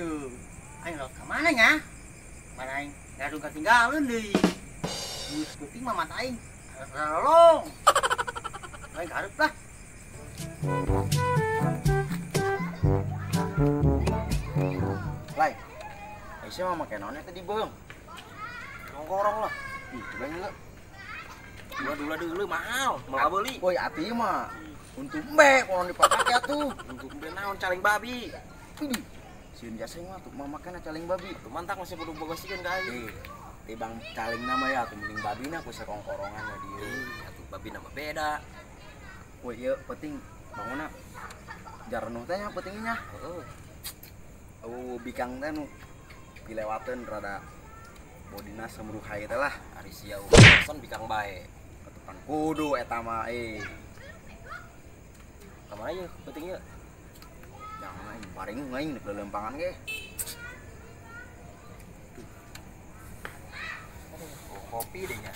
Iya, aing lewat ke mana nya? Mana aing gaduh ketinggalan deui. Geus penting mah mata aing. Tolong. Aing garep lah. Lai, Aisyah mah make naonnya tadi beung. Nongkorong lah. Ih, coba enggak. Dua dulu mahal, mau beli. Woi, ati mah. Untuk mbe, kalau dipake atuh. Untuk beli naon caling babi. Ih, sieun jasa mah tuh mamakana caling babi. Tuh mantak masih kudu bogosikeun ka aing. Tibang caling nama ya, tuh mending babina ku sekongkorongan ya dieu. Atuh babi nama beda. Woi, ieu penting bangunna. Jarnuh teh nya pentingnya. Heeh. Bikang teh nu dilewateun rada bodina semruhai teh lah. Ari sia pesan bikang bae. Ketepan kudu eta mah Kamana ieu pentingnya? Jangan aing paring aing di lempangan ge. Kopi deh nya.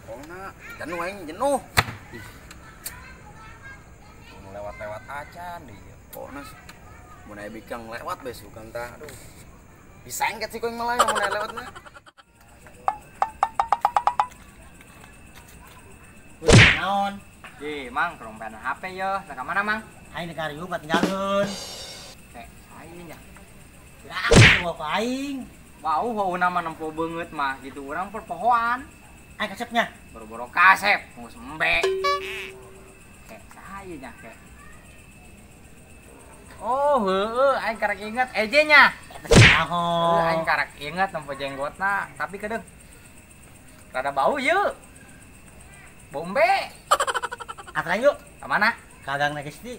Pokona jenuh aing jenuh. Mau lewat-lewat acan deh ieu. Pokona mun aya bikang lewat beus bukan tah. Aduh. Disengket sih koing malah mun aya lewat mah. Naon? Mang, kerombean HP yo. Ke mana, Mang? Aing negara yuk tinggalin. Aing nya. Ya, aku apa aing? Wau, nama nempo banget mah gitu. Urang perpohoan. Aing kasepnya. Boro-boro kasep, geus embe. Saya nya kek. Oh, heueuh, aing karek inget ejenya. Aing karek inget nempo jenggotna, tapi kedeng. Rada bau yeuh. Bombe. Atra yuk. Ka mana? Kagang na Gusti.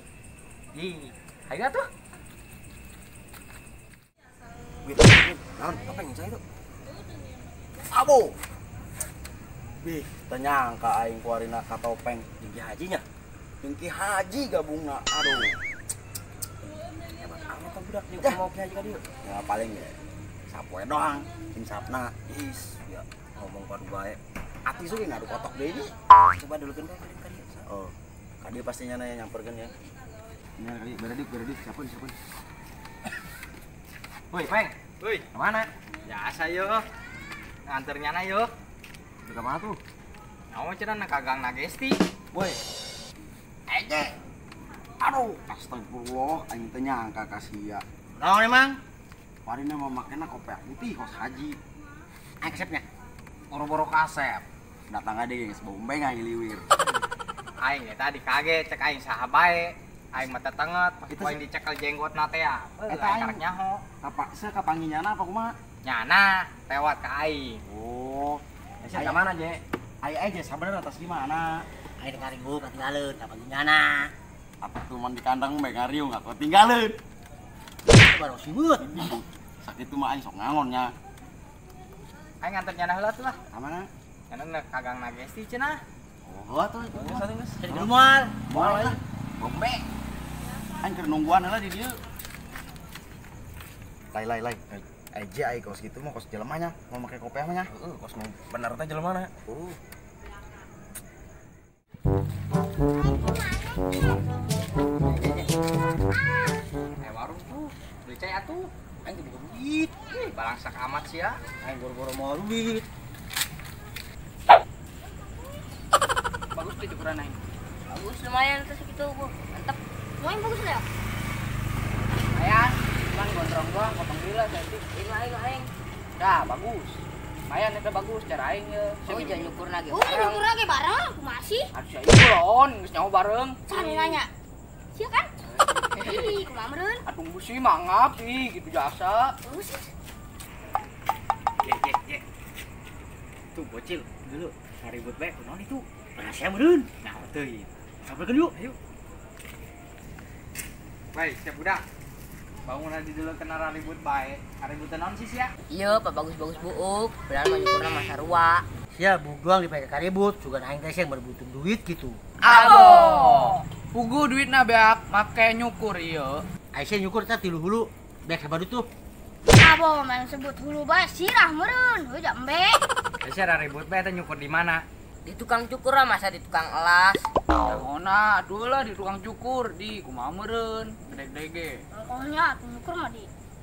Ih, ayo tuh. Naon? Apa yang saya itu? Abo. Bih, tanyangka aing kuarina ka topeng jeung hajinya. Jeung Ki Haji gabungna. Aduh. Hebat amat kan budak Ya. mau Ki Haji ka dieu. Ya paling ya sapoe doang, insapna. Is, ya ngomong padu bae. Ati suge ngadu kotok deui nya. Coba dulukeun bae ka dieu. Oh, kadi pastinya nanya nyamperkeun ya. Ini kali beredik, siapun. Woi, Peng. Woi, kemana? Biasa yo. Nganternya na yo. Itu ka mana tuh? Mau cenah kagang na Gesti. Boy. Eje. Aduh, astagfirullah, aing teh nyangka ka sia. Naon emang? Parina mah makena kopiah putih kos haji. Aing kasepnya. Boro-boro kasep. Datang ade geus bombe ngahiliwir. Aing eta dikaget cek aing saha bae. Aing mah tetenget pas Itu poin dicekel jenggotna teh ya. Eta Aing aing. karek nyaho. Apa saya kapanginyana apa kumaha? Nyana lewat ka aing. Oh, Sia ka mana, Je? ai aja sabar atas gimana? Aing negara yuk tinggalin. Apa gimana? Apa tuh man di kandang mbe ngariung atau tinggalin? Baru sibut. Sakit tuh mah aing sok ngangonnya. Aing nganter nyana heula tuh lah. Amana? Nyana kagang na Gesti cenah. Oh, tuh. Jadi keluar. Moal aja. Bombe. Aing keur nungguan heula di dieu. Lai. Aja ai kos gitu mah kos jelemanya mau make kopiah mah nya. Heeh, kos mau bener teh jelema na. Warung tuh. Beli cai atuh. Aing teh bukan duit. Balangsak amat sih ya. Aing boro-boro mau duit. Bagus tuh ukuran aing. Bagus lumayan terus gitu bu, mantap. Lumayan bagus lah. Lumayan, cuman gondrong doang, potong gila saya sih. Aing. Dah bagus. Lumayan itu bagus cara aing ya. Oh jangan nyukur lagi. Oh, Nyukur lagi bareng, aku masih. Harus ya ulon, geus nyaho bareng. Cari nanya. Sia kan? Ih, kumaha meureun? Atuh sih mangap ih gitu jasa. Bagus sih. Ye. Tuh bocil dulu. Ribut bae kunaon itu? Rahasia meureun. Nah, teuing. Sabarkeun yuk, ayo. Baik, siap budak. Bangun di dulu kena ribut bae. Ribut naon sih ya? Iya, Pak bagus-bagus buuk. Padahal mah nyukurna mah sarua. Sia buguang dipake karibut, sugan aing teh yang berbutuh duit gitu. Abo. Pugu duitna beak make nyukur ieu. Aisyah nyukur teh 3 hulu. Beak sabadu tuh. Abo main sebut hulu bae sirah meureun. Heuh jambe. Aisyah ribut bae teh nyukur di mana? Di tukang cukur lah masa di tukang elas. Ona, aduh lah di tukang cukur di kumaha meureun, gede-gede. Pokoknya nyukur mah di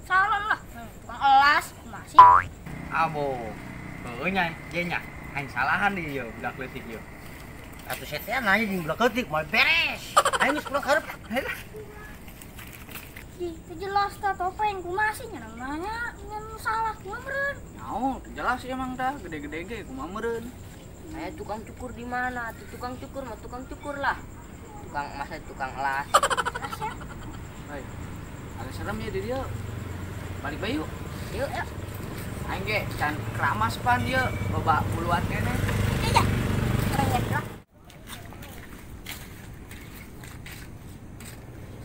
salon lah. Tukang elas masih. Abo. Heueuh nya, je nya. Aing salahan di ieu budak leutik ieu. Atuh setean nanya di budak ketik mau beres. Aing geus pulang karep. Di jelas tah topeng kumasih nya namanya ngan salah kumaha meureun. Naon, jelas sih emang dah gede-gede ge kumaha meureun. Saya tukang cukur di mana? Tuh tukang cukur mah tukang cukur lah. Tukang masa tukang elas. Jelas ya. Hei, agak serem ya di dia. Balik bae yuk. Yuk, yuk. Aing ge can keramas pan dia, loba buluan kene. Iya. Keren ya.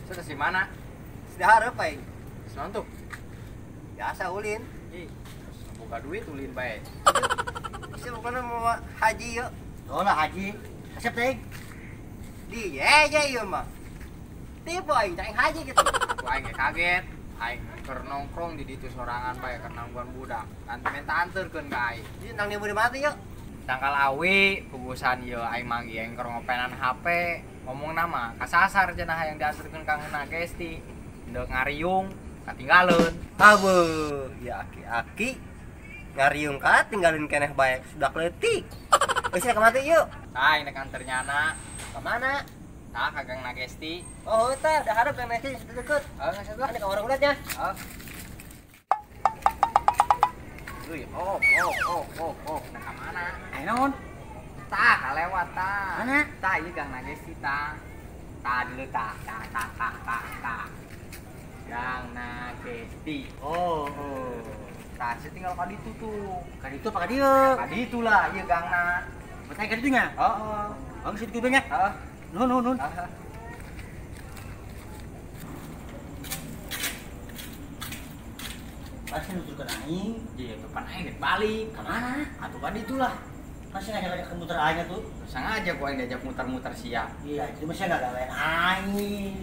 Sudah si mana? Sudah hareup aing. Senontuk. Biasa ulin. Ih, buka duit ulin bae. Bisa bukan mau haji yuk. Oh lah haji. Asep teh. Di aja ieu mah. Tipe aing cai haji gitu. Aku aing ge kaget. Aing keur nongkrong di ditu sorangan bae keur nangguan budak. Nanti minta anterkeun ka aing. Di nang dia boleh mati yuk. Tangkal awi pugusan ieu aing manggi aing keur ngopenan HP. Ngomong nama kasasar cenah yang dianterkeun ka Ngeuna Gesti. Ndeu ngariung katinggaleun. Abe, ya aki-aki ngariung ka tinggalin keneh bae sudah leutik. Geus ka mati yuk. Tah ini kantornyana. Ka mana? Tah ka Gang Nagesti. Oh, tah udah hareup yang nasi sudah deket. Ngasih gua. Ada ka orang ulatnya. Oh. Uy, oh, nah ka mana? Ayo naon? Tah kalewat tah. Mana? Tah ieu Gang Nagesti tah. Tah dulu tah. Tah. Gang Nagesti. Oh. Tah saya tinggal ka ditu tuh. Ka ditu apa ka dieu? Ka ditu lah ieu gangna. Betah ka ditu nya? Heeh. Bang situ kudanya. Heeh. Nun. Heeh. Masih nuturkeun aing. Ieu tuh pan aing balik. Ka mana? Atuh ka ditu lah. Masih ngajak muter aing tuh. Sengaja gua yang diajak muter-muter sia. Iya, itu masih enggak gawean aing.